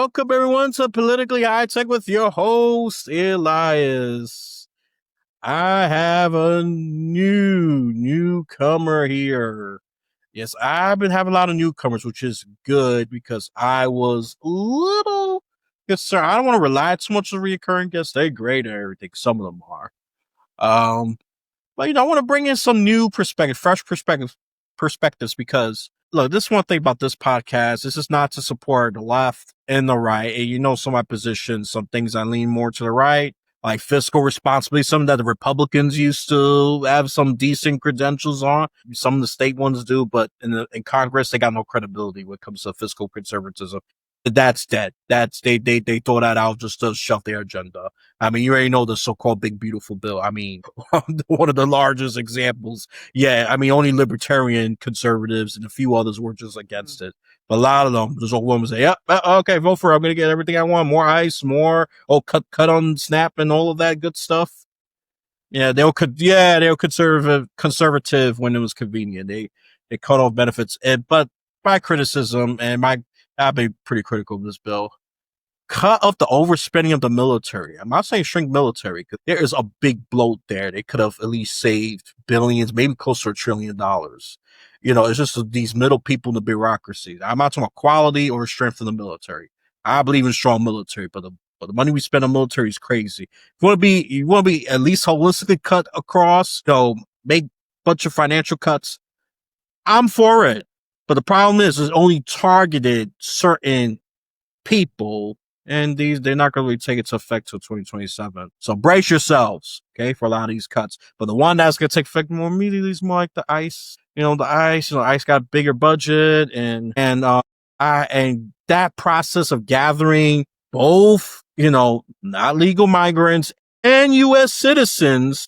welcome everyone to Politically High Tech with your host, Elias. I have a newcomer here. Yes, I've been having a lot of newcomers, which is good because I was a little concerned. I don't want to rely too much on recurring guests. They're great at everything. Some of them are. But I want to bring in some new perspective, fresh perspectives because look, this is one thing about this podcast. This is not to support the left and the right. And some of my positions, some things I lean more to the right, like fiscal responsibility, some that the Republicans used to have some decent credentials on. Some of the state ones do, but in Congress, they got no credibility when it comes to fiscal conservatism. That's dead. They throw that out just to shove their agenda. I mean, you already know the so-called big beautiful bill. I mean, one of the largest examples. Yeah, I mean, only libertarian conservatives and a few others were just against it. But a lot of them, there's a woman say, "Yep, okay, vote for it. I'm gonna get everything I want. More ice, more cut on SNAP and all of that good stuff." Yeah, they were conservative when it was convenient. They cut off benefits, but my criticism and I've been pretty critical of this bill. Cut off the overspending of the military. I'm not saying shrink military because there is a big bloat there. They could have at least saved billions, maybe close to $1 trillion. It's just these middle people in the bureaucracy. I'm not talking about quality or strength of the military. I believe in strong military, but the money we spend on military is crazy. If you want to be at least holistically cut across, make a bunch of financial cuts. I'm for it. But the problem is it's only targeted certain people, and they're not going to really take it to effect till 2027. So brace yourselves, okay, for a lot of these cuts. But the one that's going to take effect more immediately is more like the ICE. ICE got a bigger budget, and that process of gathering both, not legal migrants and U.S. citizens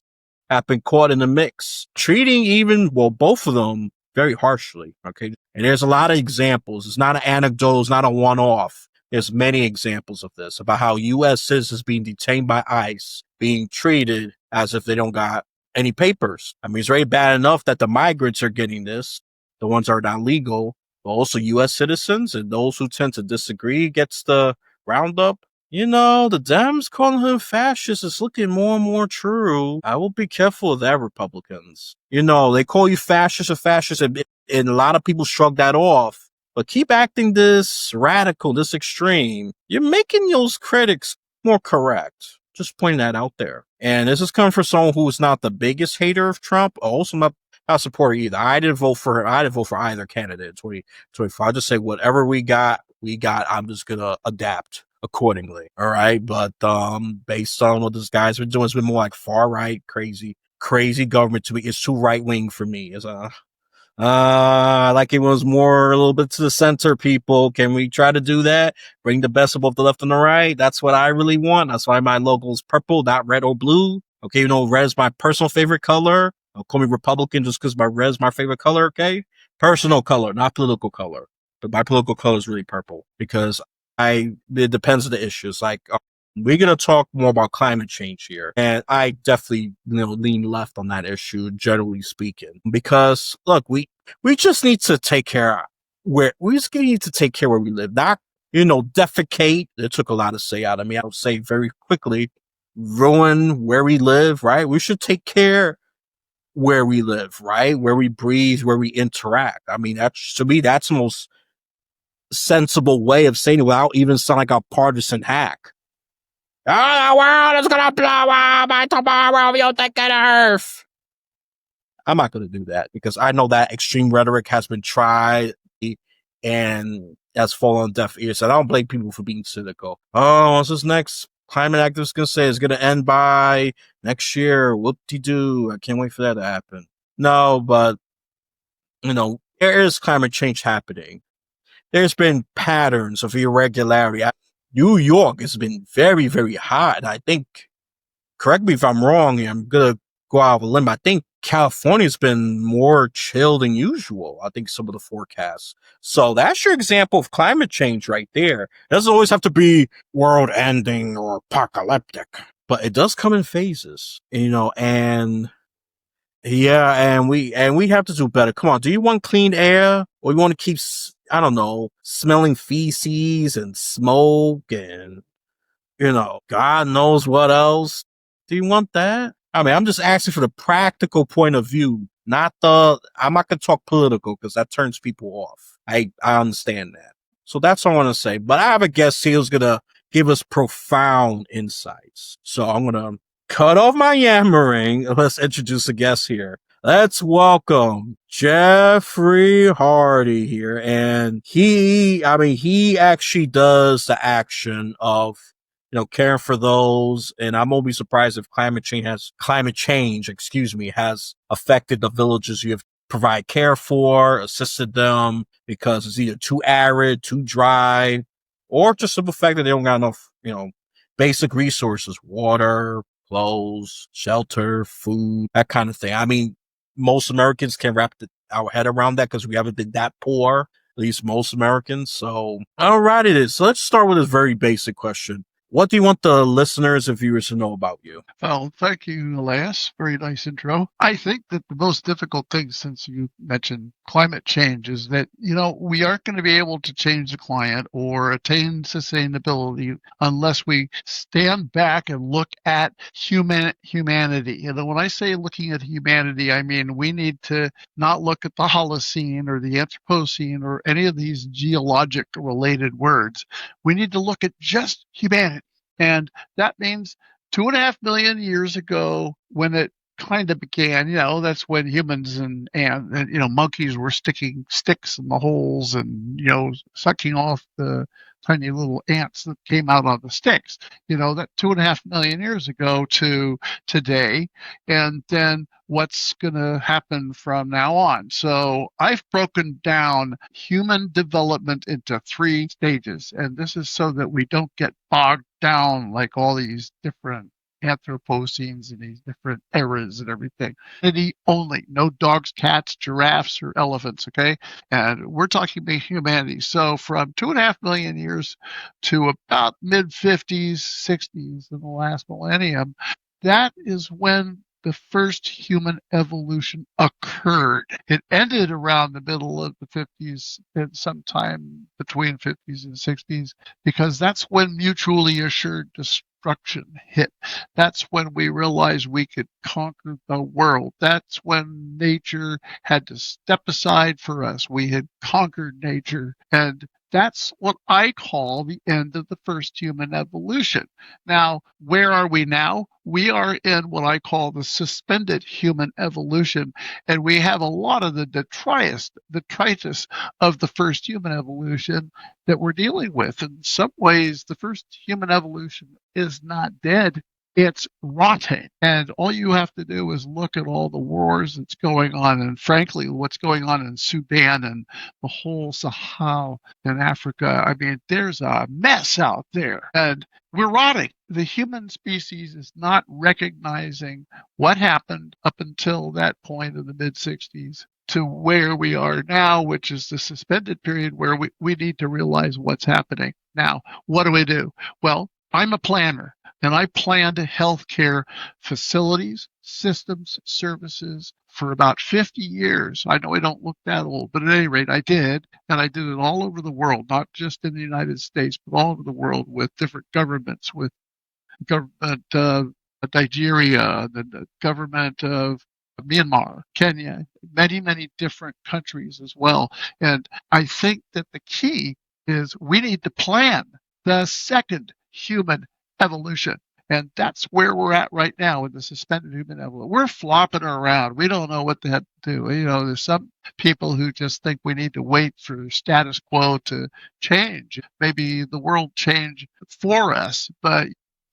have been caught in the mix, treating both of them very harshly, okay? And there's a lot of examples. It's not an anecdote. It's not a one-off. There's many examples of this, about how U.S. citizens being detained by ICE, being treated as if they don't got any papers. I mean, it's very bad enough that the migrants are getting this, the ones that are not legal, but also U.S. citizens and those who tend to disagree gets the roundup. The Dems calling him fascist is looking more and more true. I will be careful of that, Republicans. They call you fascist or fascist, and a lot of people shrug that off. But keep acting this radical, this extreme. You're making those critics more correct. Just pointing that out there. And this is coming from someone who is not the biggest hater of Trump, also not a supporter either. I didn't vote for either candidate in 2024. I just say whatever we got. I'm just gonna adapt accordingly. All right. But based on what this guy's been doing, it's been more like far right, crazy government to me. It's too right wing for me. It's like it was more a little bit to the center, people. Can we try to do that? Bring the best of both the left and the right. That's what I really want. That's why my logo is purple, not red or blue. Okay. Red is my personal favorite color. Don't call me Republican just because red is my favorite color. Okay. Personal color, not political color. But my political color is really purple because it depends on the issues. Like, we're going to talk more about climate change here. And I definitely, lean left on that issue, generally speaking, because look, we just need to take care where we live. Not, defecate. It took a lot to say out of me. I'll say very quickly, ruin where we live, right? We should take care where we live, right? Where we breathe, where we interact. I mean, to me, that's the most sensible way of saying it without even sound like a partisan hack. Oh, the world is gonna blow up by tomorrow. You'll take it Earth. I'm not gonna do that because I know that extreme rhetoric has been tried and has fallen on deaf ears. And I don't blame people for being cynical. Oh, what's this next climate activist gonna say? It's gonna end by next year. Whoop-de-doo. I can't wait for that to happen. No, but there is climate change happening. There's been patterns of irregularity. New York has been very, very hot. I think, correct me if I'm wrong here, I'm going to go out of a limb. I think California's been more chill than usual. I think some of the forecasts. So that's your example of climate change right there. It doesn't always have to be world ending or apocalyptic, but it does come in phases, and yeah, and we have to do better. Come on. Do you want clean air or you want to keep I don't know, smelling feces and smoke and, God knows what else. Do you want that? I mean, I'm just asking for the practical point of view, I'm not going to talk political because that turns people off. I understand that. So that's what I want to say. But I have a guest here who's going to give us profound insights. So I'm going to cut off my yammering. Let's introduce a guest here. Let's welcome Jeffrey Hardy here. And he actually does the action of, caring for those. And I'm always surprised if climate change, has affected the villages you have provide care for, assisted them because it's either too arid, too dry, or just the fact that they don't got enough, basic resources, water, clothes, shelter, food, that kind of thing. I mean, most Americans can wrap our head around that because we haven't been that poor, at least most Americans. So, alrighty, so let's start with this very basic question. What do you want the listeners and viewers to know about you? Well, thank you, Elias. Very nice intro. I think that the most difficult thing, since you mentioned climate change, is that, we aren't going to be able to change the climate or attain sustainability unless we stand back and look at humanity. When I say looking at humanity, I mean we need to not look at the Holocene or the Anthropocene or any of these geologic related words. We need to look at just humanity. And that means 2.5 million years ago, when it kind of began, that's when humans and monkeys were sticking sticks in the holes and, sucking off the tiny little ants that came out on the sticks, that 2.5 million years ago to today. And then what's going to happen from now on. So I've broken down human development into 3 stages. And this is so that we don't get bogged down like all these different Anthropocenes and these different eras and everything. Only, no dogs, cats, giraffes, or elephants, okay? And we're talking about humanity. So from 2.5 million years to about mid 50s, 60s in the last millennium, that is when the first human evolution occurred. It ended around the middle of the 50s and sometime between 50s and 60s because that's when mutually assured destruction hit. That's when we realized we could conquer the world. That's when nature had to step aside for us. We had conquered nature, and that's what I call the end of the first human evolution. Now, where are we now? We are in what I call the suspended human evolution, and we have a lot of the detritus of the first human evolution that we're dealing with. In some ways, the first human evolution is not dead. It's rotting. And all you have to do is look at all the wars that's going on, and frankly, what's going on in Sudan and the whole Sahel in Africa. I mean, there's a mess out there, and we're rotting. The human species is not recognizing what happened up until that point in the mid 60s to where we are now, which is the suspended period where we need to realize what's happening. Now, what do we do? Well, I'm a planner, and I planned healthcare facilities, systems, services for about 50 years. I know I don't look that old, but at any rate, I did. And I did it all over the world, not just in the United States, but all over the world with different governments, with government of Nigeria, the government of Myanmar, Kenya, many, many different countries as well. And I think that the key is we need to plan the second human evolution. And that's where we're at right now in the suspended human evolution. We're flopping around. We don't know what the heck to do. There's some people who just think we need to wait for status quo to change. Maybe the world change for us, but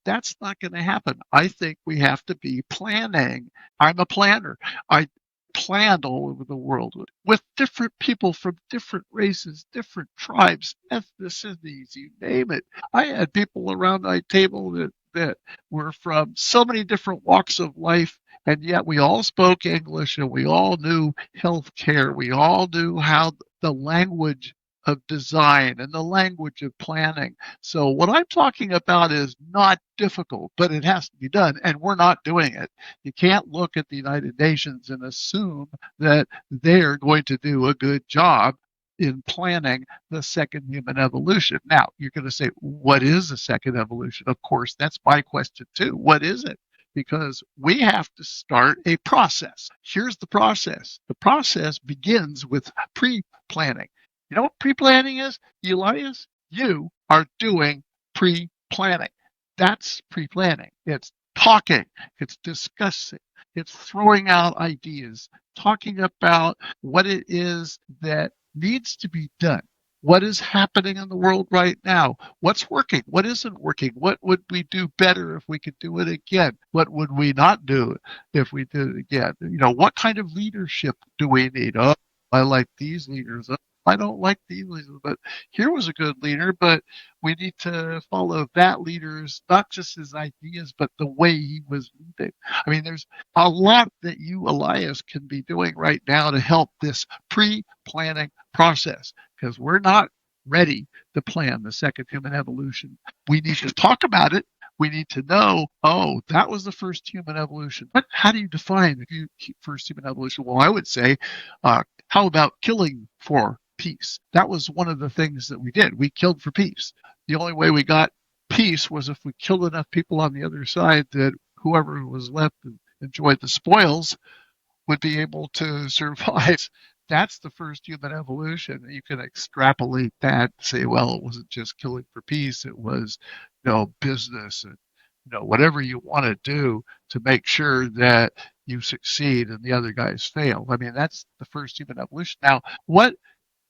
that's not going to happen. I think we have to be planning. I'm a planner. I planned all over the world with different people from different races, different tribes, ethnicities, you name it. I had people around my table that were from so many different walks of life, and yet we all spoke English and we all knew healthcare. We all knew how the language of design and the language of planning. So what I'm talking about is not difficult, but it has to be done, and we're not doing it. You can't look at the United Nations and assume that they're going to do a good job. in planning the second human evolution. Now, you're going to say, what is the second evolution? Of course, that's my question too. What is it? Because we have to start a process. Here's the process. The process begins with pre-planning. You know what pre-planning is, Elias? You are doing pre-planning. That's pre-planning. It's talking, it's discussing, it's throwing out ideas, talking about what it is that needs to be done. What is happening in the world right now? What's working? What isn't working? What would we do better if we could do it again? What would we not do if we did it again? What kind of leadership do we need? Oh, I like these leaders. Oh, I don't like these leaders, but here was a good leader, but we need to follow that leader's, not just his ideas, but the way he was leading. I mean, there's a lot that you, Elias, can be doing right now to help this pre-planning process, because we're not ready to plan the second human evolution. We need to talk about it. We need to know, oh, that was the first human evolution. But how do you define the first human evolution? Well, I would say, how about killing for peace? That was one of the things that we did. We killed for peace. The only way we got peace was if we killed enough people on the other side that whoever was left and enjoyed the spoils would be able to survive. That's the first human evolution. You can extrapolate that, say, well, it wasn't just killing for peace, it was, business and, whatever you want to do to make sure that you succeed and the other guys fail. I mean, that's the first human evolution. Now,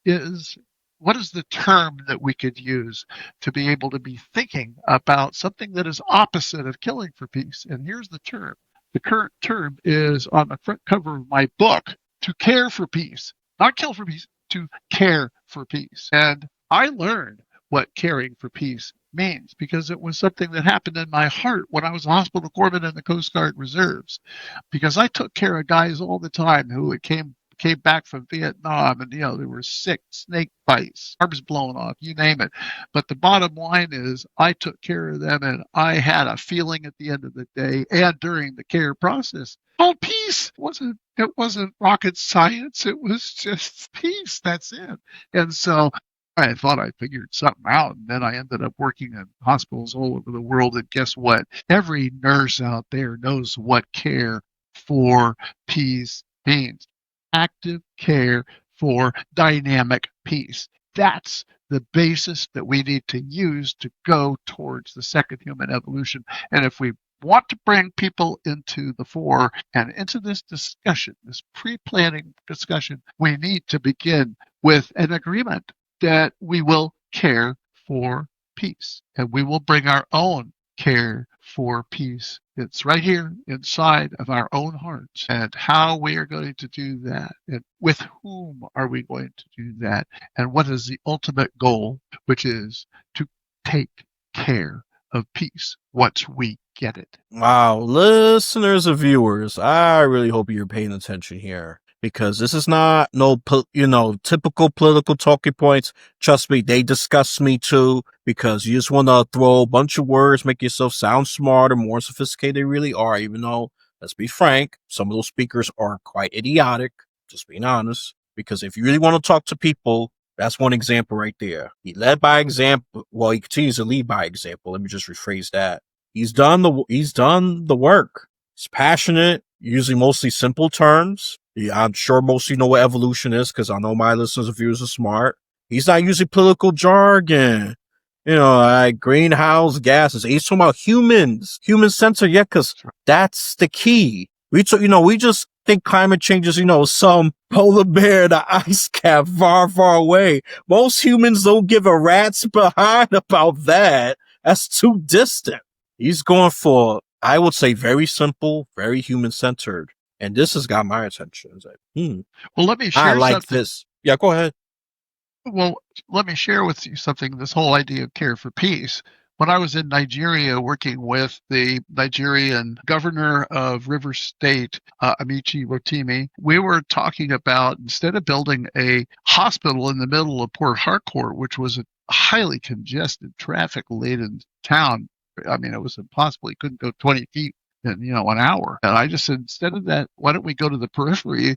is what is the term that we could use to be able to be thinking about something that is opposite of killing for peace? And here's the term. The current term is on the front cover of my book, to care for peace, not kill for peace, to care for peace. And I learned what caring for peace means because it was something that happened in my heart when I was a hospital corpsman in the Coast Guard Reserves, because I took care of guys all the time who came back from Vietnam, and they were sick, snake bites, arms blown off, you name it. But the bottom line is I took care of them, and I had a feeling at the end of the day and during the care process called peace. It wasn't rocket science. It was just peace. That's it. And so I thought I figured something out, and then I ended up working in hospitals all over the world. And guess what? Every nurse out there knows what care for peace means. Active care for dynamic peace. That's the basis that we need to use to go towards the second human evolution. And if we want to bring people into the fore and into this discussion, this pre-planning discussion, we need to begin with an agreement that we will care for peace and we will bring our own care for peace. It's right here inside of our own hearts, and how we are going to do that, and with whom are we going to do that, and what is the ultimate goal, which is to take care of peace once we get it. Wow, listeners and viewers, I really hope you're paying attention here because this is not typical political talking points. Trust me, they disgust me too because you just want to throw a bunch of words, make yourself sound smarter, more sophisticated than you really are, even though, let's be frank, some of those speakers are quite idiotic, just being honest, because if you really want to talk to people, that's one example right there. He led by example. Well, he continues to lead by example. Let me just rephrase that. He's done the work. He's passionate, using mostly simple terms. Yeah, I'm sure most of you know what evolution is because I know my listeners and viewers are smart. He's not using political jargon. Like greenhouse gases. He's talking about humans, human centered. Yeah, because that's the key. We just think climate change is, some polar bear in the ice cap far, far away. Most humans don't give a rat's behind about that. That's too distant. He's going for, I would say, very simple, very human centered. And this has got my attention. It's like, Well, let me I share like something. this. Yeah, go ahead. Well, let me share with you something, this whole idea of care for peace. When I was in Nigeria working with the Nigerian governor of River State, Amici Rotimi, we were talking about, instead of building a hospital in the middle of Port Harcourt, which was a highly congested, traffic-laden town, I mean, it was impossible. You couldn't go 20 feet in, an hour. And I just said, instead of that, why don't we go to the periphery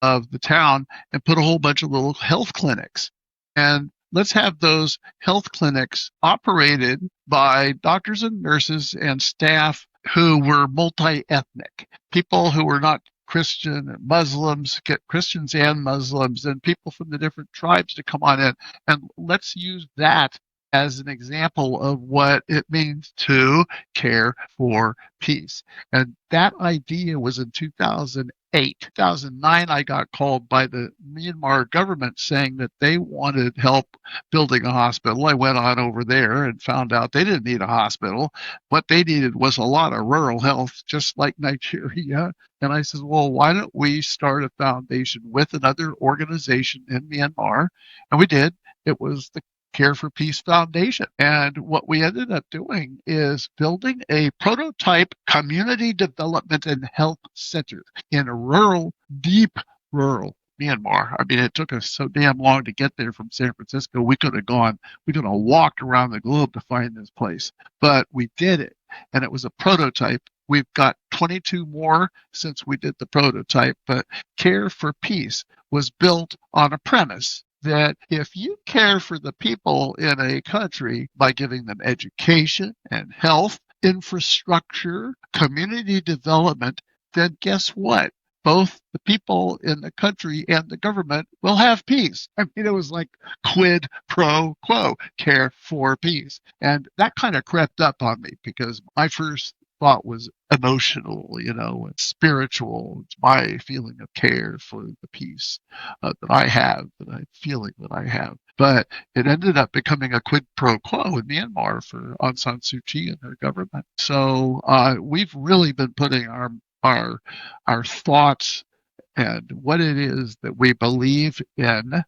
of the town and put a whole bunch of little health clinics. And let's have those health clinics operated by doctors and nurses and staff who were multi-ethnic, people who were not Christian and Muslims, get Christians and Muslims, and people from the different tribes to come on in. And let's use that as an example of what it means to care for peace. And that idea was in 2008. 2009, I got called by the Myanmar government saying that they wanted help building a hospital. I went on over there and found out they didn't need a hospital. What they needed was a lot of rural health, just like Nigeria. And I said, well, why don't we start a foundation with another organization in Myanmar? And we did. It was the Care for Peace Foundation. And what we ended up doing is building a prototype community development and health center in rural, deep rural Myanmar. I mean, it took us so damn long to get there from San Francisco. We could have walked around the globe to find this place, but we did it. And it was a prototype. We've got 22 more since we did the prototype, but Care for Peace was built on a premise that if you care for the people in a country by giving them education and health, infrastructure, community development, then guess what? Both the people in the country and the government will have peace. I mean, it was like quid pro quo, care for peace. And that kind of crept up on me because my first thought was emotional, and spiritual. It's my feeling of care for the peace that I have, that I'm feeling that I have. But it ended up becoming a quid pro quo in Myanmar for Aung San Suu Kyi and her government. So we've really been putting our thoughts and what it is that we believe in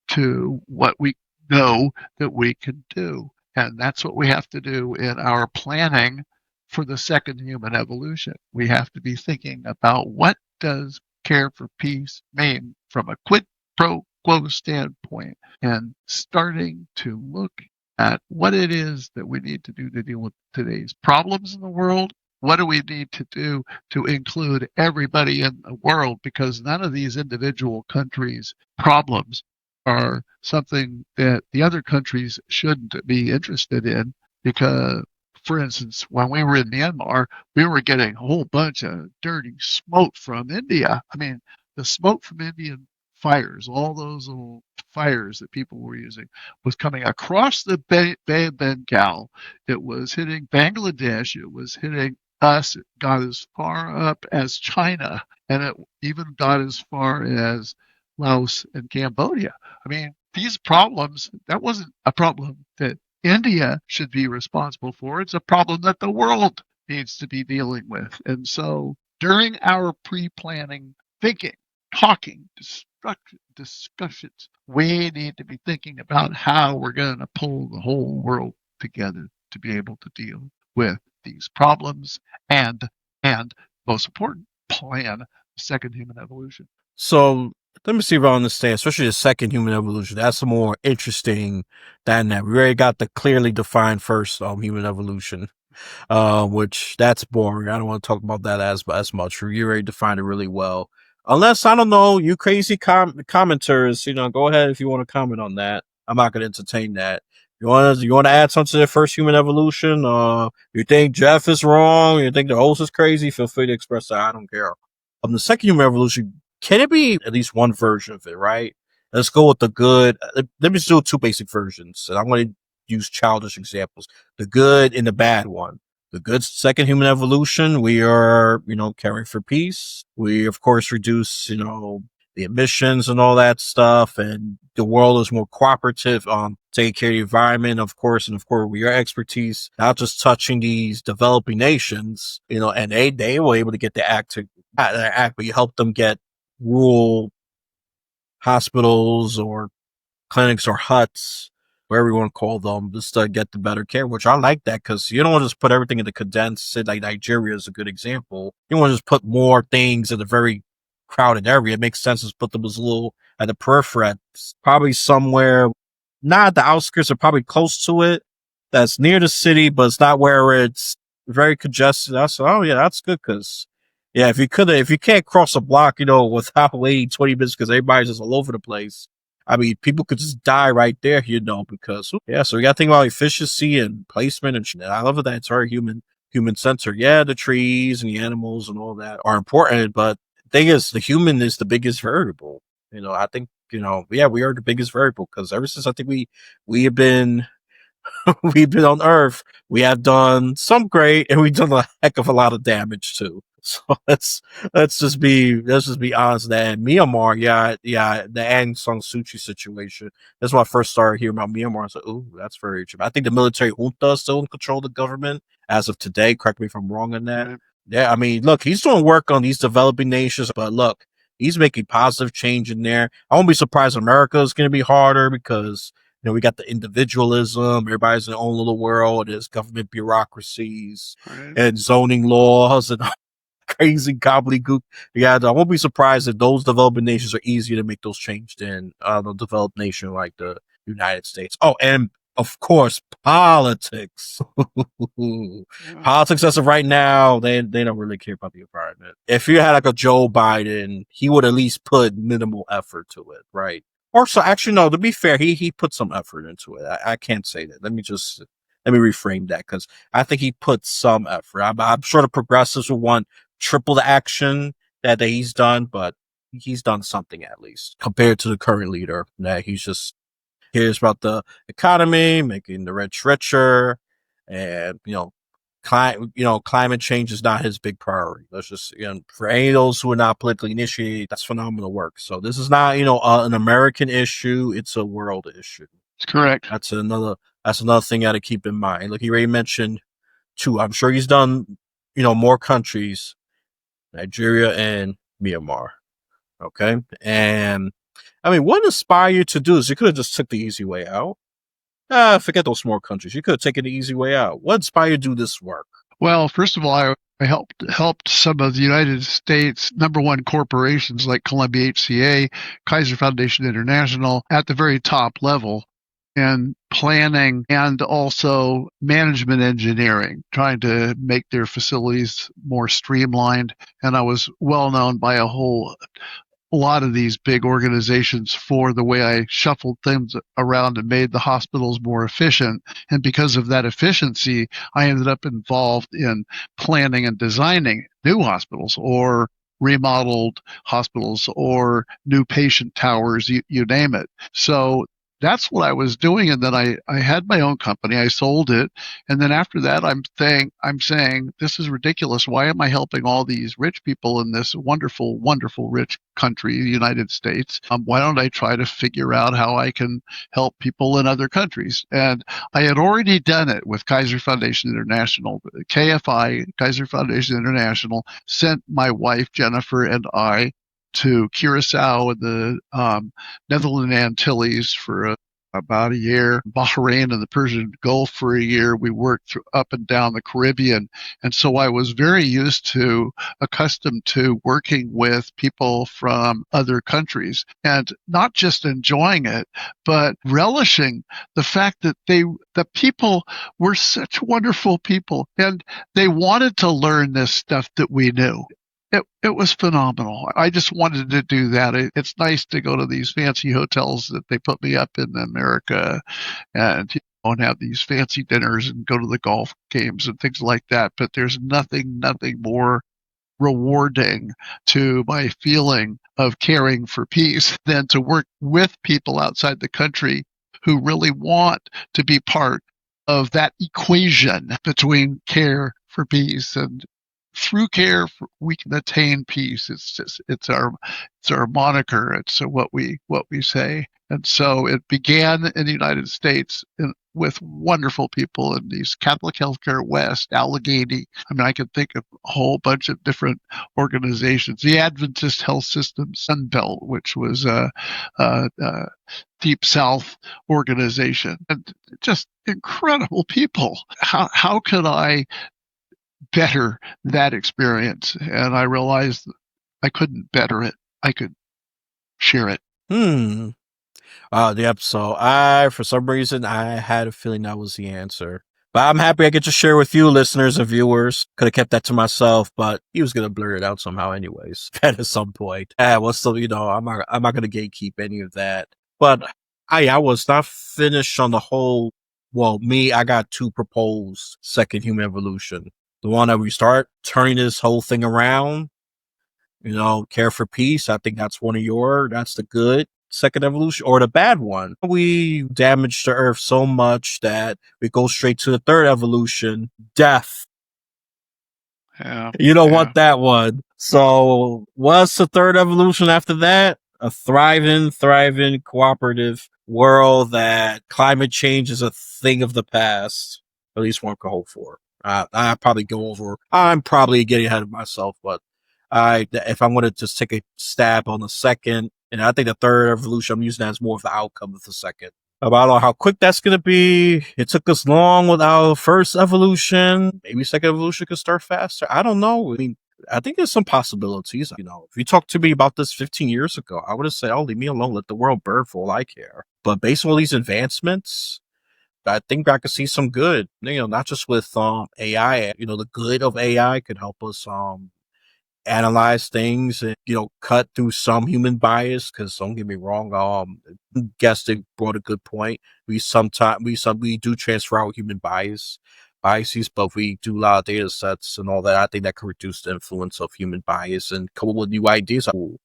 to what we know that we can do. And that's what we have to do in our planning for the second human evolution. We have to be thinking about what does care for peace mean from a quid pro quo standpoint and starting to look at what it is that we need to do to deal with today's problems in the world. What do we need to do to include everybody in the world? Because none of these individual countries' problems are something that the other countries shouldn't be interested in. Because, for instance, when we were in Myanmar, we were getting a whole bunch of dirty smoke from India. I mean, the smoke from Indian fires, all those little fires that people were using, was coming across the Bay of Bengal. It was hitting Bangladesh. It was hitting us. It got as far up as China, and it even got as far as Laos and Cambodia. I mean, these problems, that wasn't a problem that India should be responsible for. It's a problem that the world needs to be dealing with. And so during our pre-planning thinking, talking, discussions, we need to be thinking about how we're going to pull the whole world together to be able to deal with these problems and most important, plan second human evolution. So let me see if I understand, especially the second human evolution. That's a more interesting than that. We already got the clearly defined first human evolution, which that's boring. I don't want to talk about that as much. You already defined it really well. Unless, I don't know, you crazy commenters, go ahead if you want to comment on that. I'm not going to entertain that. You want to add something to the first human evolution? You think Jeff is wrong? You think the host is crazy? Feel free to express that. I don't care. The second human evolution, can it be at least one version of it, right? Let's go with the good. Let me just do two basic versions. And I'm going to use childish examples. The good and the bad one. The good second human evolution, we are, caring for peace. We, of course, reduce, the emissions and all that stuff. And the world is more cooperative on taking care of the environment, of course. And of course, with your expertise, not just touching these developing nations, and they were able to get the act, but you help them get rural hospitals or clinics or huts, whatever you want to call them, just to get the better care, which I like that because you don't want to just put everything in the condensed. Like Nigeria is a good example. You want to just put more things in a very crowded area. It makes sense to put them as a little at the periphery, probably somewhere, not at the outskirts, or probably close to it, that's near the city, but it's not where it's very congested. I said, oh yeah, that's good because Yeah, if you can't cross a block, without waiting 20 minutes because everybody's just all over the place. I mean, people could just die right there, because yeah. So we got to think about efficiency and placement and shit. I love that it's very human centered. Yeah, the trees and the animals and all that are important, but the thing is, the human is the biggest variable. I think yeah, we are the biggest variable because ever since I think we have been we've been on Earth. We have done some great, and we've done a heck of a lot of damage too. So let's just be honest. That Myanmar, yeah, the Aung San Suu Kyi situation. That's when I first started hearing about Myanmar. I was like, "Ooh, that's very interesting." I think the military junta is still in control of the government as of today. Correct me if I'm wrong on that. Right. Yeah, I mean, look, he's doing work on these developing nations, but look, he's making positive change in there. I won't be surprised America is going to be harder because we got the individualism. Everybody's in their own little world. There's government bureaucracies Right. and zoning laws and crazy gobbledygook. Yeah, I won't be surprised if those developing nations are easier to make those changes than a developed nation like the United States. Oh, and of course, politics. Yeah. Politics as of right now, they don't really care about the environment. If you had like a Joe Biden, he would at least put minimal effort to it, right? Or so actually no, to be fair, he put some effort into it. I can't say that. Let me reframe that because I think he put some effort. I'm sure the progressives will want triple the action that he's done, but he's done something at least compared to the current leader. That he's just cares about the economy, making the rich richer, and climate change is not his big priority. Let's just for any of those who are not politically initiated, that's phenomenal work. So this is not an American issue; it's a world issue. It's correct. That's another thing you got to keep in mind. Like he already mentioned, too. I'm sure he's done more countries, Nigeria and Myanmar. Okay, and I mean, what inspired you to do this? You could have just took the easy way out. Forget those small countries. You could have taken the easy way out. What inspired you to do this work? Well, first of all, I helped some of the United States number one corporations like Columbia HCA, Kaiser Foundation International at the very top level and planning and also management engineering, trying to make their facilities more streamlined. And I was well known by a lot of these big organizations for the way I shuffled things around and made the hospitals more efficient. And because of that efficiency, I ended up involved in planning and designing new hospitals or remodeled hospitals or new patient towers, you name it. So that's what I was doing. And then I had my own company. I sold it. And then after that, I'm saying, this is ridiculous. Why am I helping all these rich people in this wonderful, wonderful rich country, the United States? Why don't I try to figure out how I can help people in other countries? And I had already done it with Kaiser Foundation International. KFI, Kaiser Foundation International, sent my wife, Jennifer, and I to Curacao in the Netherlands Antilles for about a year, Bahrain and the Persian Gulf for a year. We worked up and down the Caribbean. And so I was very accustomed to working with people from other countries and not just enjoying it, but relishing the fact that the people were such wonderful people and they wanted to learn this stuff that we knew. It was phenomenal. I just wanted to do that. It's nice to go to these fancy hotels that they put me up in America and and have these fancy dinners and go to the golf games and things like that. But there's nothing more rewarding to my feeling of caring for peace than to work with people outside the country who really want to be part of that equation between care for peace and through care we can attain peace. It's our moniker. It's what we say. And so it began in the United States with wonderful people in these Catholic Healthcare West, Allegheny. I mean, I can think of a whole bunch of different organizations. The Adventist Health System Sunbelt, which was a Deep South organization, and just incredible people. How could I better that experience? And I realized I couldn't better it. I could share it. Hmm. Yep. So I, for some reason, I had a feeling that was the answer. But I'm happy I get to share with you, listeners and viewers. Could have kept that to myself, but he was gonna blur it out somehow, anyways. At some point, what's the I'm not gonna gatekeep any of that. But I was not finished on the whole. Well, me, I got two proposed second human evolution. The one that we start turning this whole thing around, care for peace. I think that's the good second evolution, or the bad one. We damage the earth so much that we go straight to the third evolution, death. Yeah. You don't Yeah. want that one. So what's the third evolution after that? A thriving, cooperative world that climate change is a thing of the past. At least one could hope for. I'm probably getting ahead of myself, but if I wanted to just take a stab on the second, and I think the third evolution, I'm using that as more of the outcome of the second. I don't know how quick that's going to be. It took us long with our first evolution. Maybe second evolution could start faster. I don't know. I mean, I think there's some possibilities. If you talked to me about this 15 years ago, I would have said, oh, leave me alone. Let the world burn for all I care. But based on all these advancements, I think I could see some good, not just with AI. The good of AI could help us analyze things and cut through some human bias, because don't get me wrong, guess they brought a good point. We do transfer out human biases, but if we do a lot of data sets and all that, I think that could reduce the influence of human bias and come up with new ideas. Ooh,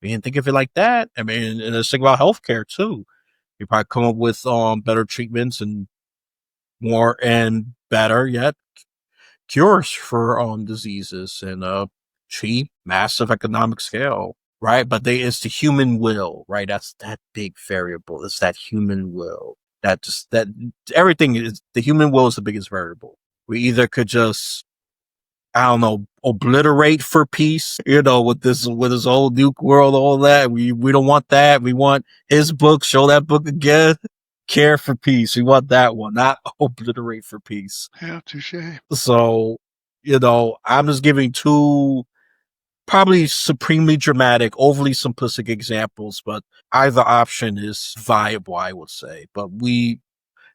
we didn't think of it like that. I mean, and let's think about healthcare too. We probably come up with better treatments and more and better yet cures for diseases and cheap, massive economic scale, right? But it's the human will, right? That's that big variable. It's that human will. That everything is the human will is the biggest variable. We either could just, I don't know, obliterate for peace, with this whole nuke world, all that. We don't want that. We want his book, show that book again. Care for peace. We want that one, not obliterate for peace. Yeah, touche. So, I'm just giving two probably supremely dramatic, overly simplistic examples, but either option is viable, I would say. But we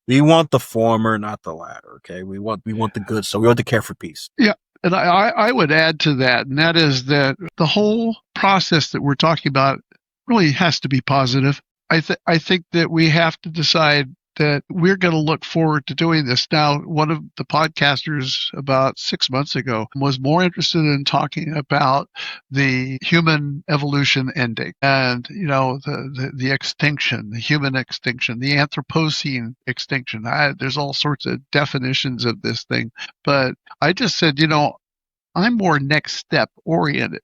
want the former, not the latter. Okay, we want the good, so we want to care for peace. Yeah. And I would add to that, and that is that the whole process that we're talking about really has to be positive. I think that we have to decide that we're going to look forward to doing this. Now, one of the podcasters about 6 months ago was more interested in talking about the human evolution ending and, the extinction, the human extinction, the Anthropocene extinction. There's all sorts of definitions of this thing, but I just said, I'm more next step oriented.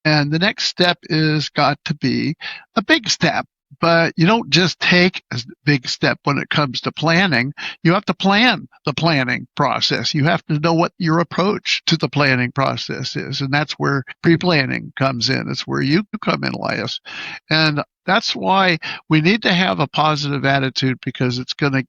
And the next step is got to be a big step. But you don't just take a big step when it comes to planning. You have to plan the planning process. You have to know what your approach to the planning process is. And that's where pre-planning comes in. It's where you come in, Elias. And that's why we need to have a positive attitude, because it's going to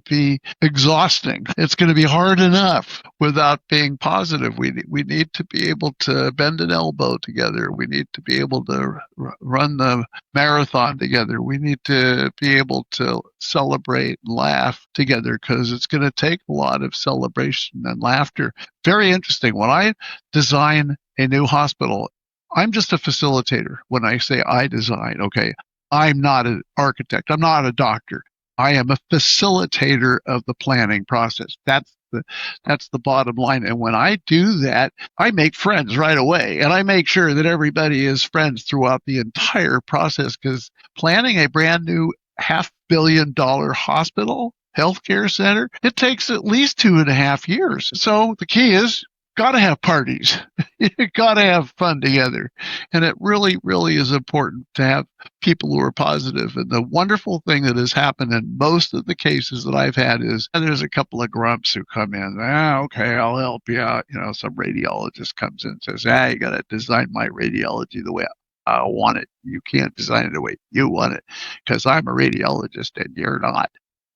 be exhausting. It's going to be hard enough without being positive. We need to be able to bend an elbow together. We need to be able to run the marathon together. We need to be able to celebrate and laugh together, because it's going to take a lot of celebration and laughter. Very interesting. When I design a new hospital, I'm just a facilitator. When I say I design, okay, I'm not an architect. I'm not a doctor. I am a facilitator of the planning process. That's the bottom line. And when I do that, I make friends right away, and I make sure that everybody is friends throughout the entire process, because planning a brand new $500 million hospital healthcare center, it takes at least 2.5 years. So the key is, got to have parties. You got to have fun together. And it really, really is important to have people who are positive. And the wonderful thing that has happened in most of the cases that I've had is, and there's a couple of grumps who come in, okay, I'll help you out. Some radiologist comes in and says, you got to design my radiology the way I want it. You can't design it the way you want it, because I'm a radiologist and you're not.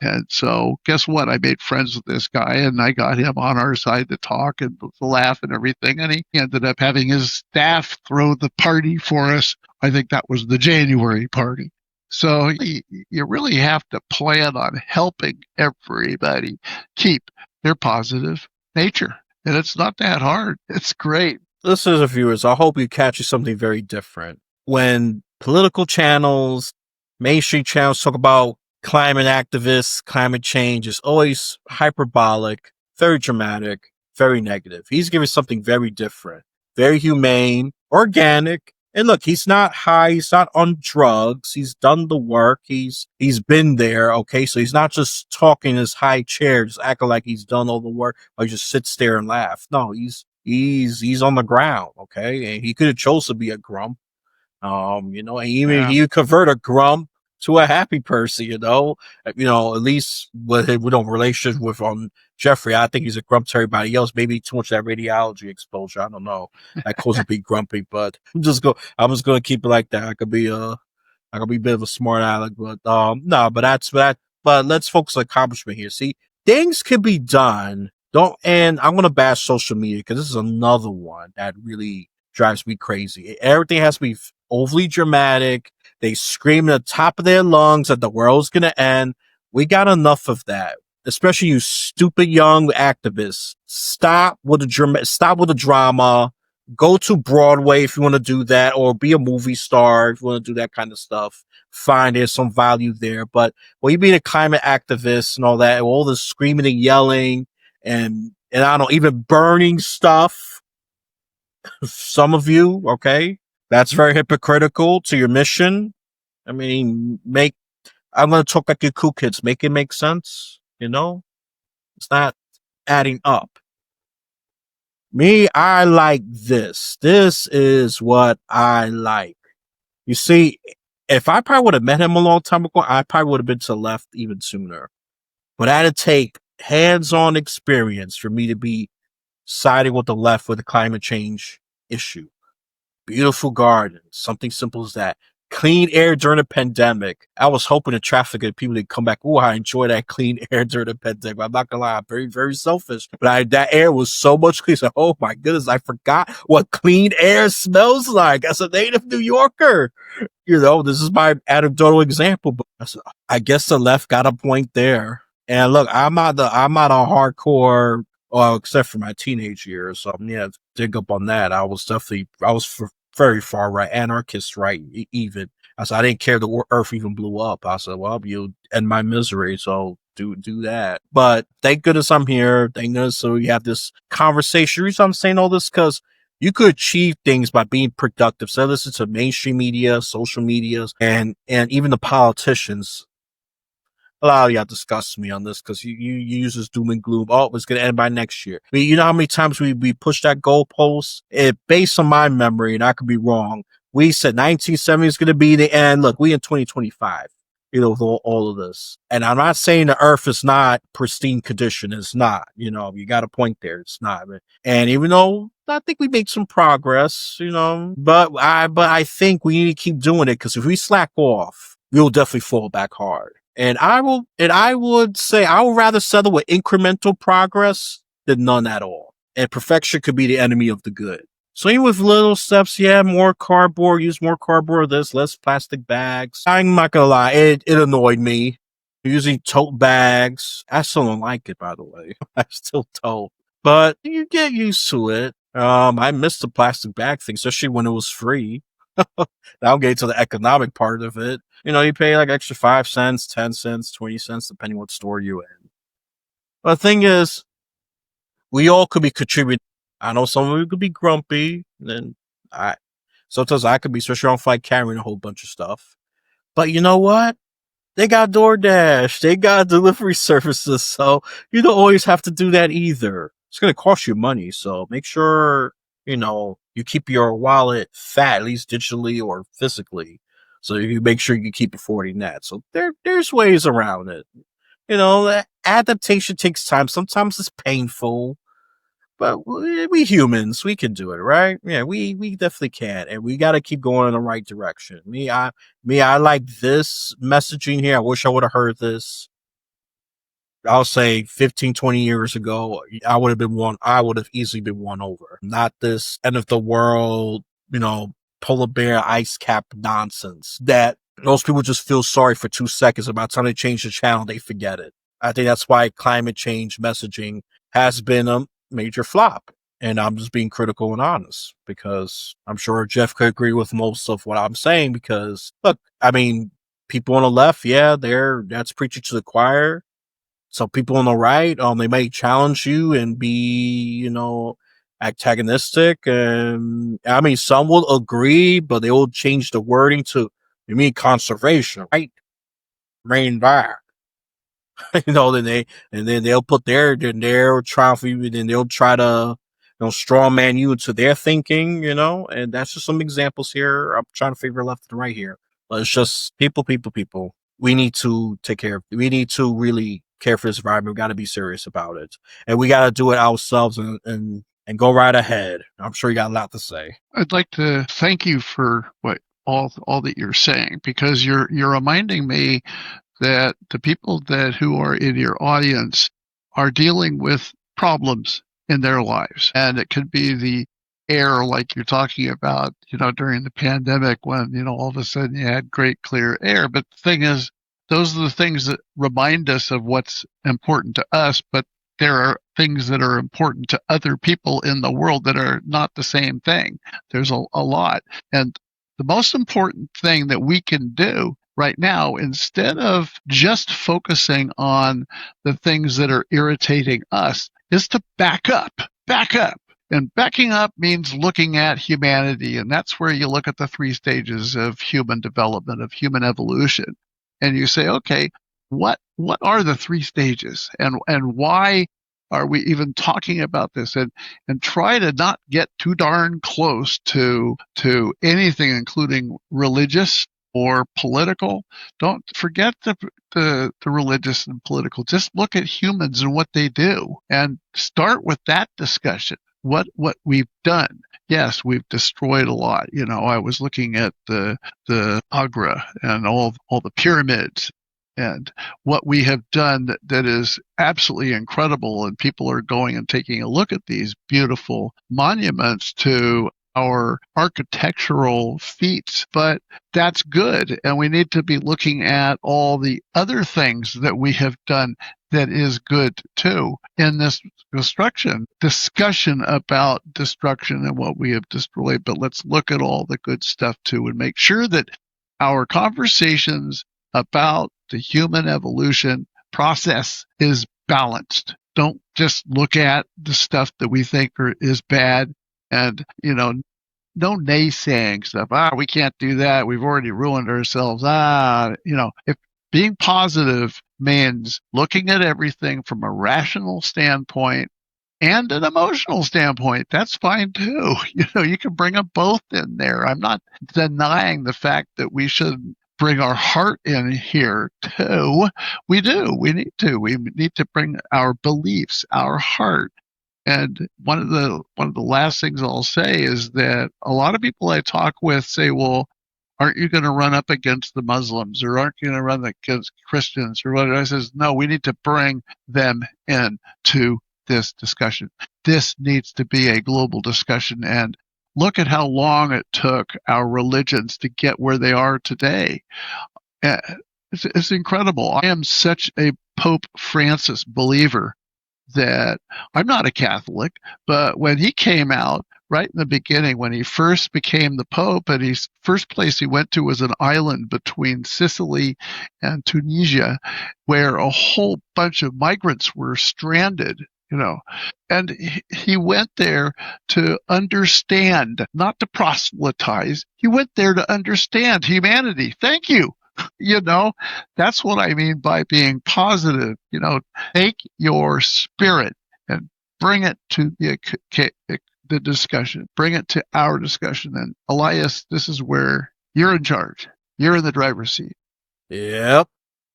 And so guess what? I made friends with this guy, and I got him on our side to talk and to laugh and everything. And he ended up having his staff throw the party for us. I think that was the January party. So you really have to plan on helping everybody keep their positive nature. And it's not that hard. It's great. Listeners and viewers, I hope you catch something very different. When political channels, mainstream channels talk about climate activists, climate change, is always hyperbolic, very dramatic, very negative. He's giving something very different, very humane, organic. And look, he's not high, he's not on drugs, he's done the work, he's been there, okay? So he's not just talking in his high chair, just acting like he's done all the work, or he just sits there and laugh. No, he's on the ground, okay? And he could have chose to be a grump. And even Yeah. he would convert a grump to a happy person, at least with relationship with Jeffrey. I think he's a grump to everybody else. Maybe too much of that radiology exposure. I don't know. That causes be grumpy, but I'm just gonna keep it like that. I could be a bit of a smart aleck, but no, but let's focus on accomplishment here. See, things can be done. Don't and I'm gonna bash social media because this is another one that really drives me crazy. Everything has to be overly dramatic. They scream at the top of their lungs that the world's gonna end. We got enough of that. Especially you stupid young activists. Stop with the drama. Go to Broadway if you want to do that, or be a movie star if you want to do that kind of stuff. Fine, there's some value there. But when you being a climate activist and all that, all this screaming and yelling and I don't know, even burning stuff, some of you, okay, that's very hypocritical to your mission. I mean, I'm going to talk like your cool kids. Make it make sense. It's not adding up. Me, I like this. This is what I like. You see, if I probably would have met him a long time ago, I probably would have been to the left even sooner. But I had to take hands-on experience for me to be siding with the left with the climate change issue. Beautiful gardens, something simple as that. Clean air during the pandemic. I was hoping the traffic and people would come back. Oh, I enjoy that clean air during the pandemic. I'm not gonna lie, I'm very, very selfish. But that air was so much cleaner. So, oh my goodness, I forgot what clean air smells like as a native New Yorker. This is my anecdotal example, but I guess the left got a point there. And look, I'm not a hardcore, well, except for my teenage years. So yeah, dig up on that. I was very far right, anarchist right, even. I said I didn't care the Earth even blew up. I said, well, you end my misery, so do that. But thank goodness I'm here. Thank goodness so we have this conversation. The reason I'm saying all this because you could achieve things by being productive. So listen to mainstream media, social medias, and even the politicians. A lot of y'all discuss me on this because you use this doom and gloom. Oh, it's going to end by next year. I mean, you know how many times we pushed that goalpost? Based on my memory, and I could be wrong, we said 1970 is going to be the end. Look, we in 2025, with all of this. And I'm not saying the earth is not pristine condition. It's not, you got a point there. It's not. And even though I think we made some progress, but I think we need to keep doing it because if we slack off, we'll definitely fall back hard. And I would say I would rather settle with incremental progress than none at all. And perfection could be the enemy of the good. So even with little steps, yeah, more cardboard, use more cardboard, this, less plastic bags. I'm not gonna lie, it annoyed me. Using tote bags. I still don't like it, by the way. I still don't. But you get used to it. I miss the plastic bag thing, especially when it was free. Now I'm getting to the economic part of it. You pay like extra 5 cents, 10 cents, 20 cents, depending what store you're in. But the thing is, we all could be contributing. I know some of you could be grumpy, and sometimes I could be, especially on flight carrying a whole bunch of stuff. But you know what? They got DoorDash, they got delivery services, so you don't always have to do that either. It's going to cost you money, so make sure, you keep your wallet fat, at least digitally or physically, so you make sure you keep affording that. So there's ways around it. Adaptation takes time. Sometimes it's painful, but we humans, we can do it, right? Yeah, we definitely can, and we got to keep going in the right direction. I like this messaging here. I wish I would have heard this. I'll say 15, 20 years ago, I would have easily been won over. Not this end of the world, polar bear ice cap nonsense that Most people just feel sorry for 2 seconds. About the time they change the channel, they forget it. I think that's why climate change messaging has been a major flop. And I'm just being critical and honest because I'm sure Jeff could agree with most of what I'm saying. Because look, I mean, people on the left, yeah, that's preaching to the choir. So people on the right, they may challenge you and be, antagonistic. And I mean, some will agree, but they will change the wording to, you mean conservation, right? Rain back. Then they'll put their trial for you, and then they'll try to, straw man you into their thinking, and that's just some examples here. I'm trying to figure left and right here. But it's just people, people, people. We need to we need to really care for this environment. We got to be serious about it. And we got to do it ourselves and go right ahead. I'm sure you got a lot to say. I'd like to thank you for all that you're saying, because you're reminding me that the people who are in your audience are dealing with problems in their lives. And it could be the air, like you're talking about, during the pandemic when, all of a sudden you had great clear air. But the thing is, those are the things that remind us of what's important to us. But there are things that are important to other people in the world that are not the same thing. There's a lot. And the most important thing that we can do right now, instead of just focusing on the things that are irritating us, is to back up. Back up. And backing up means looking at humanity. And that's where you look at the 3 stages of human development, of human evolution. And you say, okay, what are the 3 stages? And why are we even talking about this? And try to not get too darn close to anything, including religious or political. Don't forget the religious and political. Just look at humans and what they do, and start with that discussion. What we've done. Yes, we've destroyed a lot. I was looking at the Agra and all the pyramids and what we have done that is absolutely incredible. And people are going and taking a look at these beautiful monuments to our architectural feats, but that's good. And we need to be looking at all the other things that we have done that is good too in this discussion about destruction and what we have destroyed. But let's look at all the good stuff too and make sure that our conversations about the human evolution process is balanced. Don't just look at the stuff that we think is bad and, no naysaying stuff. We can't do that. We've already ruined ourselves. If being positive means looking at everything from a rational standpoint and an emotional standpoint, that's fine too. You can bring them both in there. I'm not denying the fact that we should bring our heart in here too. We do. We need to. We need to bring our beliefs, our heart. And one of the last things I'll say is that a lot of people I talk with say, well, aren't you going to run up against the Muslims, or aren't you going to run against Christians or whatever? I says, no, we need to bring them in to this discussion. This needs to be a global discussion. And look at how long it took our religions to get where they are today. It's incredible. I am such a Pope Francis believer that I'm not a Catholic, but when he came out right in the beginning, when he first became the Pope, and his first place he went to was an island between Sicily and Tunisia, where a whole bunch of migrants were stranded, and he went there to understand, not to proselytize. He went there to understand humanity. Thank you. That's what I mean by being positive. Take your spirit and bring it to the discussion. Bring it to our discussion. And Elias, this is where you're in charge. You're in the driver's seat. Yep.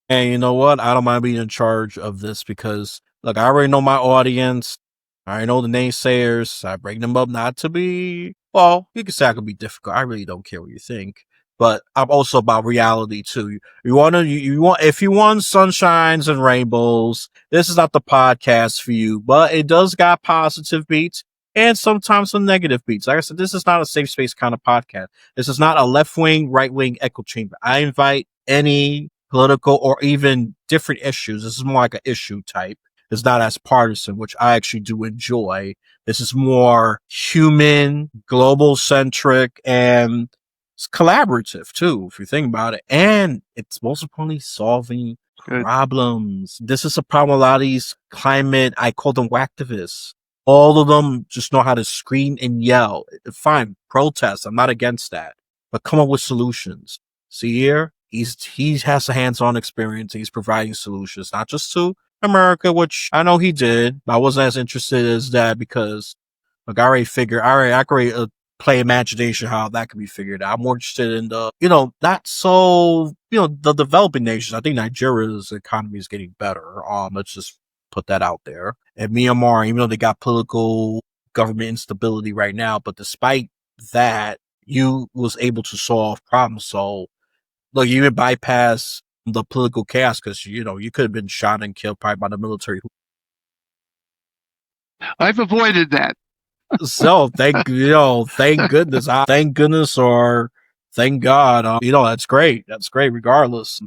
And you know what? I don't mind being in charge of this because, look, I already know my audience. I already know the naysayers. I bring them up not to be, well, you can say I could be difficult. I really don't care what you think. But I'm also about reality too. You want, if you want sunshines and rainbows, this is not the podcast for you. But it does got positive beats. and sometimes some negative beats. Like I said, this is not a safe space kind of podcast. This is not a left wing, right wing echo chamber. I invite any political or even different issues. This is more like an issue type. It's not as partisan, which I actually do enjoy. This is more human, global centric, and it's collaborative too, if you think about it. And it's most importantly solving Good. problems. This is a problem. A lot of these climate, I call them whacktivists. All of them just know how to scream and yell. Fine, protest. I'm not against that, but come up with solutions. See here, he has a hands-on experience. He's providing solutions, not just to America, which I know he did, but I wasn't as interested as that because like I already figured, I can already play imagination how that can be figured out. I'm more interested in the, not so, the developing nations. I think Nigeria's economy is getting better. Let's just put that out there. And Myanmar, even though they got political government instability right now, but despite that, you was able to solve problems. So, look, you even bypass the political chaos because, you could have been shot and killed probably by the military. I've avoided that. So thank goodness, or thank God. That's great. That's great regardless.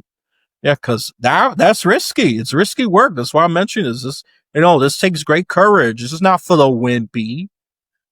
Yeah, because that's risky. It's risky work. That's why I mentioned this. This takes great courage. This is not for the wimpy.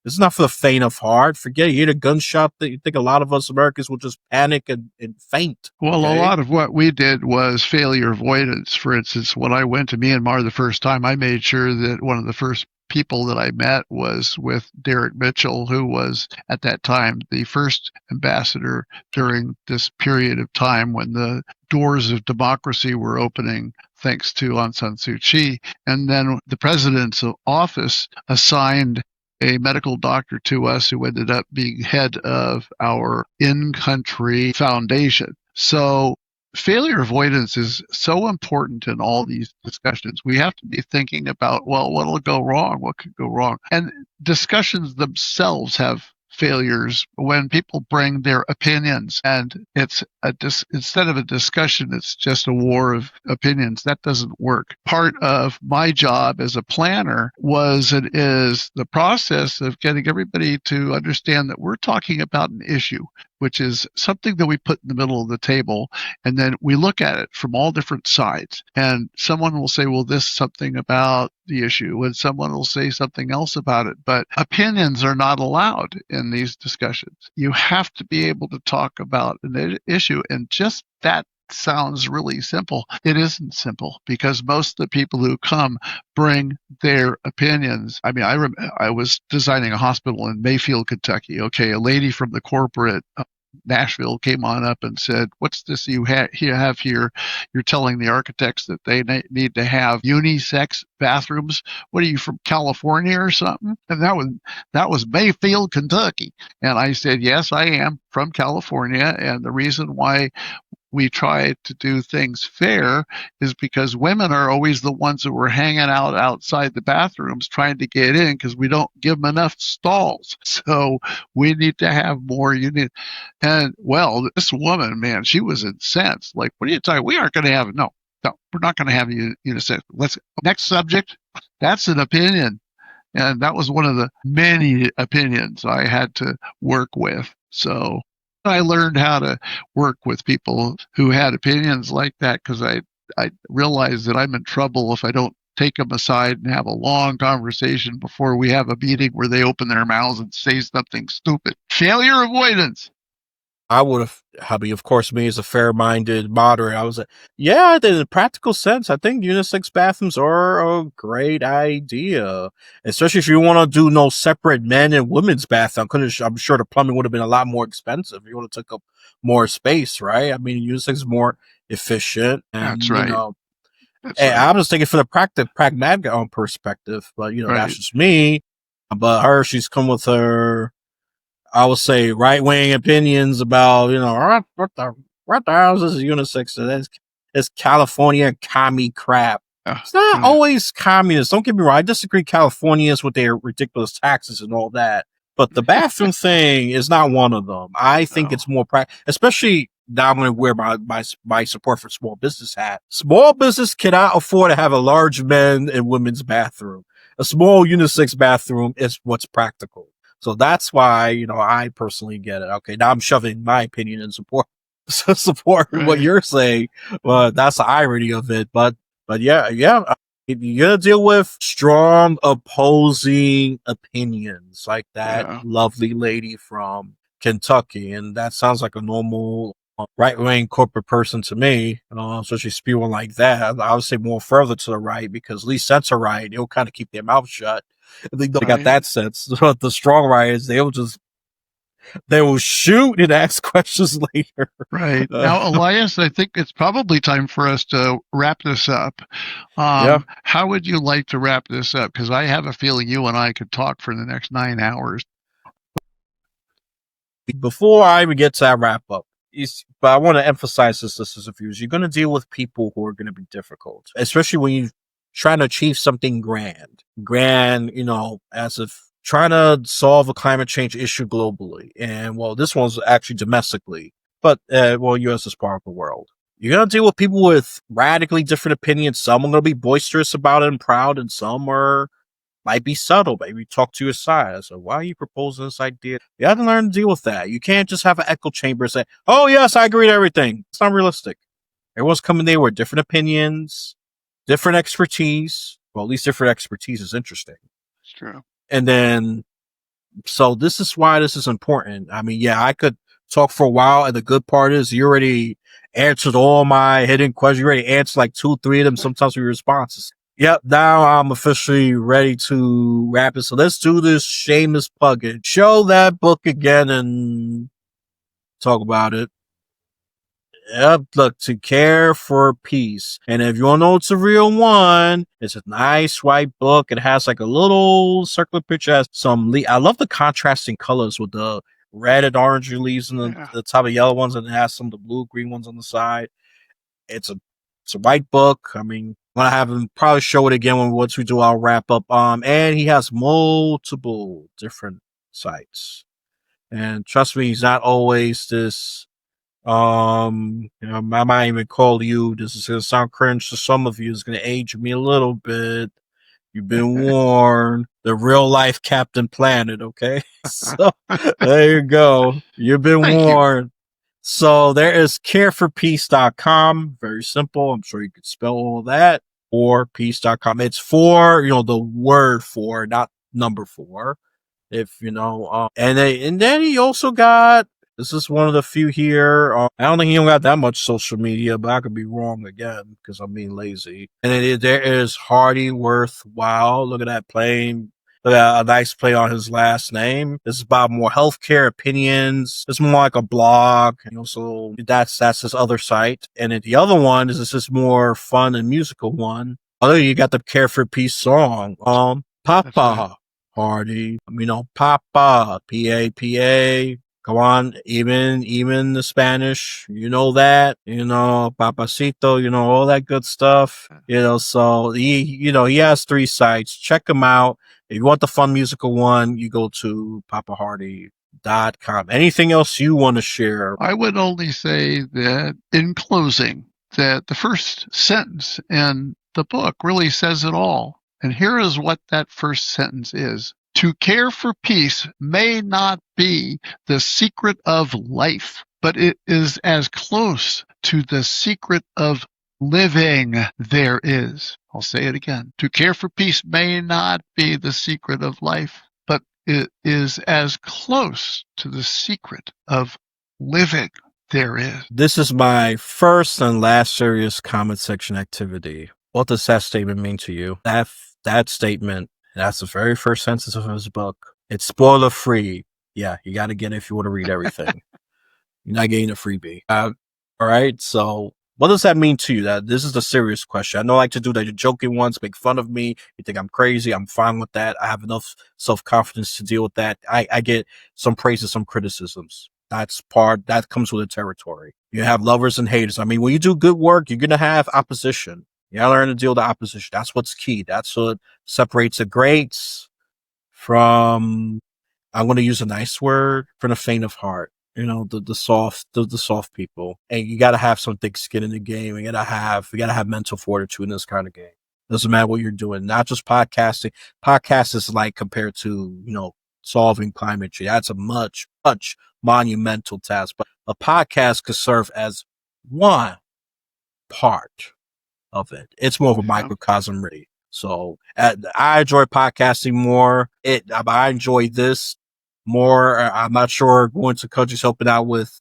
This is not for the faint of heart. Forget it. You hear the gunshot. You think a lot of us Americans will just panic and faint. Well, okay? A lot of what we did was failure avoidance. For instance, when I went to Myanmar the first time, I made sure that one of the first people that I met was with Derek Mitchell, who was at that time the first ambassador during this period of time when the doors of democracy were opening thanks to Aung San Suu Kyi. And then the president's office assigned a medical doctor to us who ended up being head of our in-country foundation. So failure avoidance is so important in all these discussions. We have to be thinking about, well, what'll go wrong? What could go wrong? And discussions themselves have failures when people bring their opinions and it's instead of a discussion, it's just a war of opinions. That doesn't work. Part of my job as a planner was and is the process of getting everybody to understand that we're talking about an issue, which is something that we put in the middle of the table, and then we look at it from all different sides. And someone will say, well, this is something about the issue, and someone will say something else about it. But opinions are not allowed in these discussions. You have to be able to talk about an issue, and just that sounds really simple. It isn't simple because most of the people who come bring their opinions. I mean, I was designing a hospital in Mayfield, Kentucky. Okay, a lady from the corporate Nashville came on up and said, "What's this you have here? You're telling the architects that they need to have unisex bathrooms. What are you, from California or something?" And that was Mayfield, Kentucky. And I said, "Yes, I am from California, and the reason why we try to do things fair is because women are always the ones that were hanging out outside the bathrooms trying to get in because we don't give them enough stalls. So we need to have more unit." And well, this woman, man, she was incensed. Like, what are you talking? We aren't going to have it. No, we're not going to have unisex. Next subject. That's an opinion. And that was one of the many opinions I had to work with. So I learned how to work with people who had opinions like that because I realized that I'm in trouble if I don't take them aside and have a long conversation before we have a meeting where they open their mouths and say something stupid. Failure avoidance. I would have, hubby, of course, me as a fair-minded moderator, I was like, yeah, in a practical sense, I think unisex bathrooms are a great idea. Especially if you want to do no separate men and women's bathroom. I'm sure the plumbing would have been a lot more expensive. You would have took up more space, right? I mean, unisex is more efficient. And, That's right. That's and right. I'm just thinking for the pragmatic perspective, but, Right. that's just me. But she's come with her, I would say, right wing opinions about, what the hell is this unisex? It's California commie crap. It's not always communist. Don't get me wrong. I disagree Californians with their ridiculous taxes and all that. But the bathroom thing is not one of them. I think it's more especially now I'm going to wear my support for small business hat. Small business cannot afford to have a large men and women's bathroom. A small unisex bathroom is what's practical. So that's why, I personally get it. Okay, now I'm shoving my opinion in support support what Right. you're saying. Well, that's the irony of it. But yeah. You're gonna deal with strong opposing opinions like that Yeah. lovely lady from Kentucky, and that sounds like a normal right wing corporate person to me. Especially spewing like that. I would say more further to the right because at least center right, they'll kind of keep their mouth shut. They got Right. that sense. The strong rights, they will shoot and ask questions later. Right. Uh, Now, Elias, I think it's probably time for us to wrap this up. yeah. How would you like to wrap this up? Because I have a feeling you and I could talk for the next 9 hours. Before I even get to that wrap up, but I want to emphasize this, listeners of views. You're going to deal with people who are going to be difficult, especially when you're trying to achieve something grand. Grand, as if trying to solve a climate change issue globally. And well, this one's actually domestically, but US is part of the world. You're going to deal with people with radically different opinions. Some are going to be boisterous about it and proud, and some might be subtle, maybe talk to your side. So why are you proposing this idea? You have to learn to deal with that. You can't just have an echo chamber and say, oh yes, I agree to everything. It's not realistic. Everyone's coming there with different opinions, different expertise. Well, at least different expertise is interesting. It's true. And then, so this is why this is important. I mean, yeah, I could talk for a while, and the good part is you already answered all my hidden questions. You already answered like 2, 3 of them, sometimes with your responses. Yep, now I'm officially ready to wrap it. So let's do this shameless plug-in. Show that book again and talk about it. Yep, look, To Care for Peace. And if you want to know it's a real one, it's a nice white book. It has like a little circular picture. Has some I love the contrasting colors with the red and orange leaves and Yeah. the top of yellow ones, and it has some of the blue green ones on the side. It's a white book. I mean, I'm gonna have him probably show it again once we do our wrap up. And he has multiple different sites. And trust me, he's not always this. I might even call you. This is gonna sound cringe to some of you. It's gonna age me a little bit. You've been warned. The real life Captain Planet. Okay, so there you go. You've been Thank you. warned. So there is careforpeace.com. Very simple. I'm sure you could spell all that. Or peace.com. It's for, the word for, not number 4. If, and then he also got, this is one of the few here. I don't think he don't got that much social media, but I could be wrong again because I'm being lazy. And then there is Hardy Worthwhile. Look at that plane. A nice play on his last name. This is about more healthcare opinions. It's more like a blog, so that's his other site. And then the other one is this more fun and musical one. Other you got the Care for Peace song. That's right. Papa Hardy. Papa, P-A-P-A. Come on, even the Spanish, that, Papacito, all that good stuff, so he has 3 sites. Check him out. If you want the fun musical one, you go to papahardy.com. Anything else you want to share? I would only say that in closing, that the first sentence in the book really says it all. And here is what that first sentence is. To care for peace may not be the secret of life, but it is as close to the secret of living there is. I'll say it again. To care for peace may not be the secret of life, but it is as close to the secret of living there is. This is my first and last serious comment section activity. What does that statement mean to you? That statement, that's the very first sentence of his book. It's spoiler free. Yeah, you got to get it if you want to read everything. You're not getting a freebie. All right. So what does that mean to you? That this is the serious question. I know I like to do the joking ones, make fun of me. You think I'm crazy. I'm fine with that. I have enough self-confidence to deal with that. I get some praises, some criticisms. That comes with the territory. You have lovers and haters. I mean, when you do good work, you're going to have opposition. You gotta learn to deal with the opposition. That's what's key. That's what separates the greats from, I'm going to use a nice word, from the faint of heart. The soft people. And you got to have some thick skin in the game. We got to have mental fortitude in this kind of game. Doesn't matter what you're doing, not just podcasting. Podcast is like compared to, solving climate change. That's a much, much monumental task. But a podcast could serve as one part of it. It's more of a Yeah. microcosm, really. So I enjoy podcasting more. I enjoy this more. I'm not sure going to countries helping out with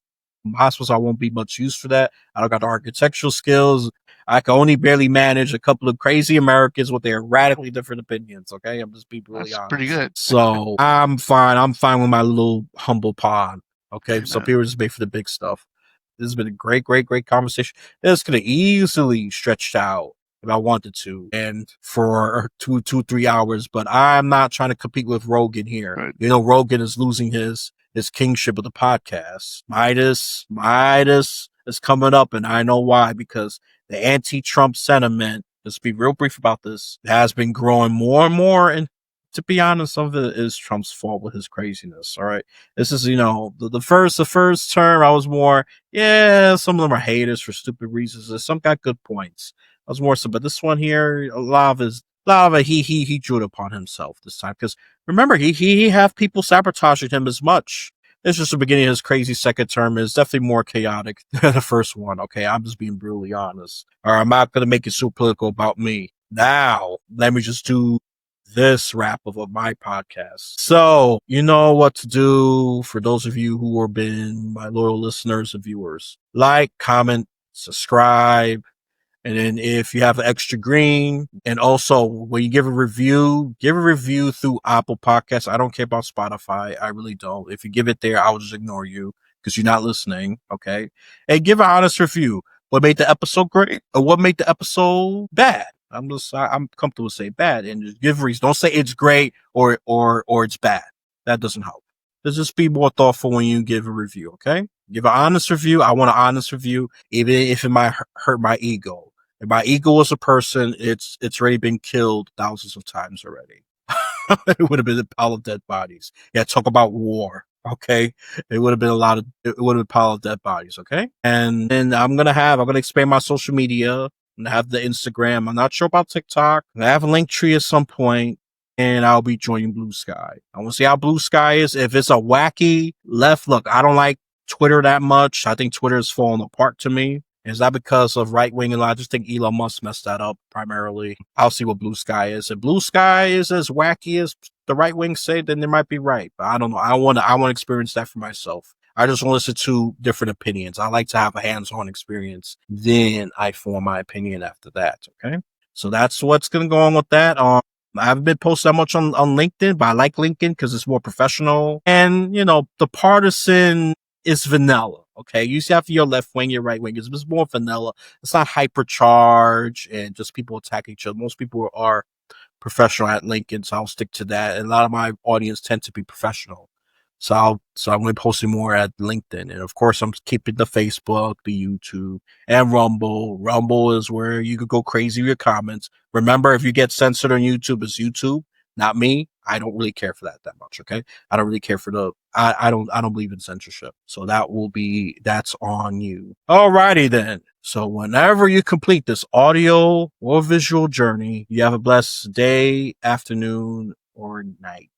hospitals. I won't be much use for that. I don't got the architectural skills. I can only barely manage a couple of crazy Americans with their radically different opinions. Okay, I'm just being really That's pretty honest. good. So I'm fine. I'm fine with my little humble pond. Okay, some Amen. people just made for the big stuff. This has been a great, great, great conversation. This could have easily stretched out if I wanted to, and for 3 hours. But I'm not trying to compete with Rogan here. Good. Rogan is losing his kingship of the podcast. Midas is coming up, and I know why, because the anti-Trump sentiment, let's be real brief about this, has been growing more and more. And to be honest, some of it is Trump's fault with his craziness. All right. This is, the first term I was more, yeah, some of them are haters for stupid reasons. Some got good points. I was more so, but this one here, a lot of it, he drew it upon himself this time. Because remember, he have people sabotaging him as much. It's just the beginning of his crazy second term is definitely more chaotic than the first one. Okay, I'm just being brutally honest. Or I'm not gonna make it so political about me. Now, let me just do this wrap up of my podcast. So, you know what to do for those of you who have been my loyal listeners and viewers. Like, comment, subscribe, and then if you have an extra green, and also when you give a review through Apple Podcasts. I don't care about Spotify. I really don't. If you give it there, I'll just ignore you because you're not listening. Okay. And give an honest review. What made the episode great or what made the episode bad? I'm comfortable saying bad, and just give reasons. Don't say it's great or it's bad. That doesn't help. Just be more thoughtful when you give a review. Okay. Give an honest review. I want an honest review, even if it might hurt my ego. If my ego as a person, it's already been killed thousands of times already. It would have been a pile of dead bodies. Yeah, talk about war. Okay, it would have been it would have been a pile of dead bodies. Okay, and then I'm gonna expand my social media. I'm gonna have the Instagram. I'm not sure about TikTok. I have a link tree at some point, and I'll be joining Blue Sky. I want to see how Blue Sky is. If it's a wacky left, look, I don't like Twitter that much. I think Twitter is falling apart to me. Is that because of right wing? And I just think Elon Musk messed that up primarily. I'll see what Blue Sky is. If Blue Sky is as wacky as the right wing say, then they might be right. But I don't know. I want to experience that for myself. I just want to listen to different opinions. I like to have a hands-on experience. Then I form my opinion after that. Okay. So that's what's going to go on with that. I haven't been posting that much on LinkedIn, but I like LinkedIn because it's more professional. And, the partisan is vanilla. Okay. You see after your left wing, your right wing. It's more vanilla. It's not hypercharged and just people attack each other. Most people are professional at LinkedIn, so I'll stick to that. And a lot of my audience tend to be professional. So I'm going to be posting more at LinkedIn. And of course, I'm keeping the Facebook, the YouTube, and Rumble. Rumble is where you could go crazy with your comments. Remember, if you get censored on YouTube, it's YouTube, not me. I don't really care for that much. Okay. I don't really care for I don't believe in censorship. So that's on you. Alrighty then. So whenever you complete this audio or visual journey, you have a blessed day, afternoon, or night.